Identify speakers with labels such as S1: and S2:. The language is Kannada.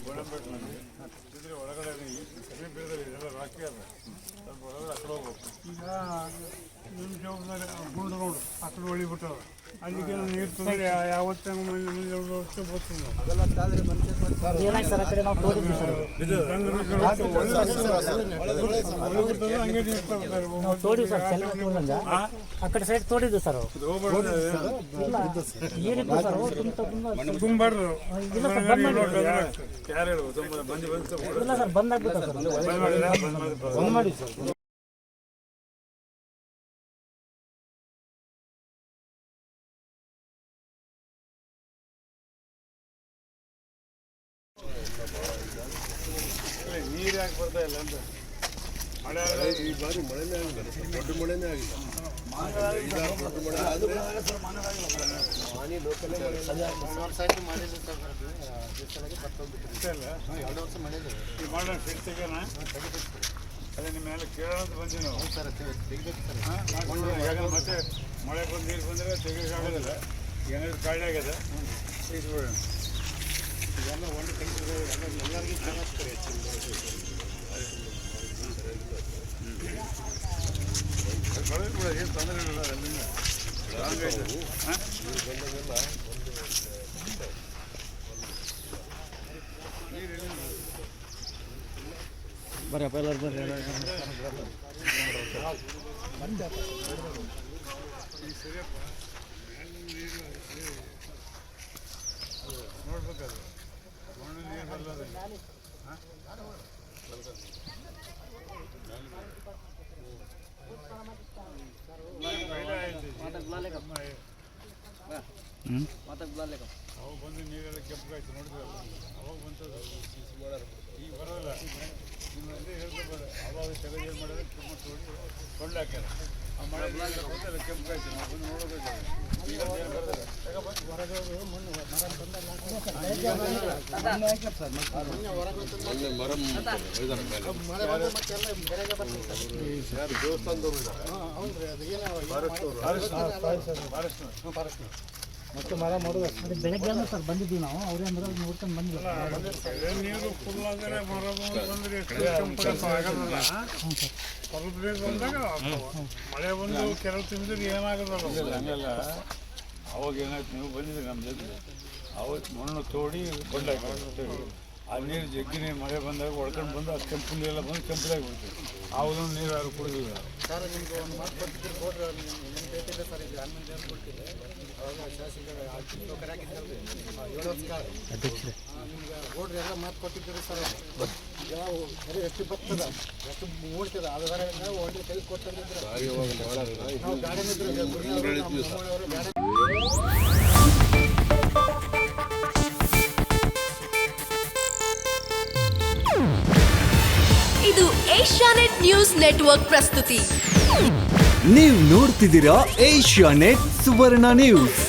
S1: ಗೋಡಂಬೇಟು ನನಗೆ ಇದ್ರೆ ಒಳಗಡೆ ಸರಿ ಬೀಳದಲ್ಲಿ ಇದೆಲ್ಲ ರಾಕಿ ಅಲ್ಲ ಸ್ವಲ್ಪ ಒಳಗಡೆ ಆ ಕಡೆ ಹೋಗ್ಬೇಕು. ಈಗ ನಿಮ್ಮ ಜವಾಬ್ದಾರಿ ಗುಂಡು ರೋಡು ಆ ಕಡೆ ಹೊಳಿಬಿಟ್ಟವ ಅದಕ್ಕೆ ನೀರು ತೊಂದರೆ ಯಾವತ್ತೇ ಮುಂದೆ ವರ್ಷ ಬರ್ತೀವಿ ನಾವು.
S2: ಅದೆಲ್ಲ ತಾದ್ರೆ
S3: ಏನಾಯ್ತು ಸರ್ ಆ ಕಡೆ ನಾವು ತೋರಿದ್ವಿ ಸರ್
S1: ಹಂಗೆ ನೀರು ತಗೋತಾರೆ.
S3: ನಾವು ತೋಡಿವಿ ಸರ್ ಚೆನ್ನಾಗಿ ತೋಡ್ದಂಗೆ ಆ ಕಡೆ ಸೈಡ್ ತೋಡಿದ್ವಿ ಸರ್ ಏನಿತ್ತು ಸರ್
S1: ತುಂಬಾರ್ದು
S3: ಇಲ್ಲ ಸರ್ ಬಂದ್
S1: ಯಾರು ಹೇಳ್ಬೋದು ಮಂದಿ ಬಂದು
S3: ಇಲ್ಲ ಸರ್ ಬಂದ್ ಆಗ್ಬಿಟ್ಟ ಸರ್ ಬಂದ್ ಮಾಡಿ ಸರ್.
S1: ನೀರು ಯಾಕೆ ಬರ್ತಾ ಇಲ್ಲ ಅಂತ ಮಳೆ
S2: ಈ ಬಾರಿ ಮಳೆನೇ ಆಗಿಲ್ಲ, ದೊಡ್ಡ ಮಳೆನೇ ಆಗಿಲ್ಲ. ದೊಡ್ಡ ಮಳೆ ಆದರೆ ಮಾನಿ ಲೋಕಲ್
S1: ಅಷ್ಟೇ ಅಲ್ಲ
S2: 2 ವರ್ಷ ಮಳೆ
S1: ಈ ಮಾಡೋಣ ಫಿಟ್ ತೆಗೋಣ. ಅದೇ ನಿಮ್ಮ ಮೇಲೆ ಕೇಳೋಣ ಅಂತ ಬಂದ್ವಿ ನಾವು.
S2: ಸರ್ ತೆಗಿಬೇಕು ಸರ್.
S1: ಯಾಕಂದ್ರೆ ಮತ್ತೆ ಮಳೆ ಬಂದು ನೀರು ಬಂದರೆ ತೆಗಿಯೋಕ್ಕಾಗೋದಿಲ್ಲ. ಏನಾದ್ರು ಕಾಯಿಲೆ ಆಗ್ಯದ ತೆಗಿಸ್ಬಿಡೋಣ.
S2: ಇದೆಲ್ಲ ಒಂದು ತೆಗೆದ್ರೆ ಎಲ್ಲರಿಗೂ ಚೆನ್ನಾಗ್ತಾರೆ.
S1: ಮಳೆ ಕೂಡ ಏನು ತೊಂದರೆ ಇಲ್ಲ ಅಲ್ಲಿಂದ ಲಾಂಗ್ ಆಯ್ತು.
S3: ಬರ್ರಪ್ಪ ಎಲ್ಲರೂ ಬರ್ರಿ
S1: ಈಗ ಸರಿಯಪ್ಪ ನೀರು ನೋಡ್ಬೇಕದು ಮಣ್ಣು ನೀರು ಬಲ್ಲದ ಅವಾಗ ಬಂದು ನೀರೆಲ್ಲ ಕೆಂಪಾಯ್ತು ನೋಡಿದ್ರಲ್ಲ ಅವಾಗ ಬಂತದ್ದು ಈಗ ಬರೋಲ್ಲ. ನಿಮ್ಮಲ್ಲಿ ಹೇಳ್ಕೊಬೋದು ಅವಾಗ ತೆಗೆದು ಏನು ಮಾಡಿದ್ರೆ ತುಂಬ ಕೊಂಡು ಹಾಕ್ಯಾರ ಆ ಮಳೆ ಬಂದರೆ ಕೆಂಪಾಯ್ತು ನಾವು ಬಂದು ನೋಡೋದಿಲ್ಲ. ಈಗ ಏನು ಬರೋದಿಲ್ಲ
S3: ಮತ್ತೆ ಮರ ಮಾಡೋದು ಬೆಳಗ್ಗೆ ಸರ್ ಬಂದಿದ್ದೀವಿ ನಾವು ಅವರೇ ಅಂದ್ರೆ ನೋಡ್ಕೊಂಡು ಬಂದಿಲ್ಲ.
S1: ನೀರು ಫುಲ್ ಅಂದರೆ ಬರೋದು ಬಂದರೆ ಆಗೋದಿಲ್ಲ. ಸ್ವಲ್ಪ ಬೇಗ ಬಂದಾಗ ಮಳೆ ಬಂದು ಕೆಲವು ತಿಂದ್ರೆ ಏನಾಗೋದಲ್ಲ. ಹಂಗಲ್ಲ ಅವಾಗ ಏನಾಯ್ತು ನೀವು ಬಂದಿದ್ರಿ ನಮ್ಮ ಜೊತೆ ಅವತ್ತು ಮಣ್ಣು ತೋಡಿ ಕೊಂಡಾಕಿ ಆ ನೀರು ಜಗ್ಗಿನೇ ಮಳೆ ಬಂದಾಗ ಹೊಡ್ಕೊಂಡು ಬಂದು ಅದು ಕೆಂಪು ನೀರೆಲ್ಲ ಬಂದು ಕೆಂಪದಾಗಿ ಬಿಡ್ತೀವಿ. ಅವದೊಂದು ನೀರು ಯಾರು ಕುಡಿದಿಲ್ಲ
S2: ಸರ್. ನಿಮ್ಗೆ ಒಂದು ಮಾತು ಕೊಟ್ಟಿದ್ದೀರಿ ಕೊಡ್ರಿ. ನಿಮ್ಮ ಭೇಟಿದೆ ಸರ್. ಈಗ ಗ್ರಾಮೀಣ ಏನು ಕೊಟ್ಟಿದೆ ಅವಾಗ ಶಾಸಕರು 7 ವರ್ಷ
S3: ಅಧ್ಯಕ್ಷರೇ
S2: ನಿಮ್ಗೆ ರೋಡ್ರಿ ಎಲ್ಲ ಮಾತು ಕೊಟ್ಟಿದ್ದೀರಿ ಸರ್. ಯಾವ ಬರೀ ಎಷ್ಟು ಬರ್ತದ ಎಷ್ಟು ಮೂಡ್ತದ ಅದರ ಒಳ್ಳೆ ಕೈ ಕೊಟ್ಟಿದ್ರೆ ನಾವು ಗಾಡಿನಿದ್ರು ಗಾಡಿ
S4: ಇದು ಏಷ್ಯಾನೆಟ್ ನ್ಯೂಸ್ ನೆಟ್ವರ್ಕ್ ಪ್ರಸ್ತುತಿ.
S5: ನೀವು ನೋಡ್ತಿದ್ದೀರಾ ಏಷ್ಯಾನೆಟ್ ಸುವರ್ಣ ನ್ಯೂಸ್.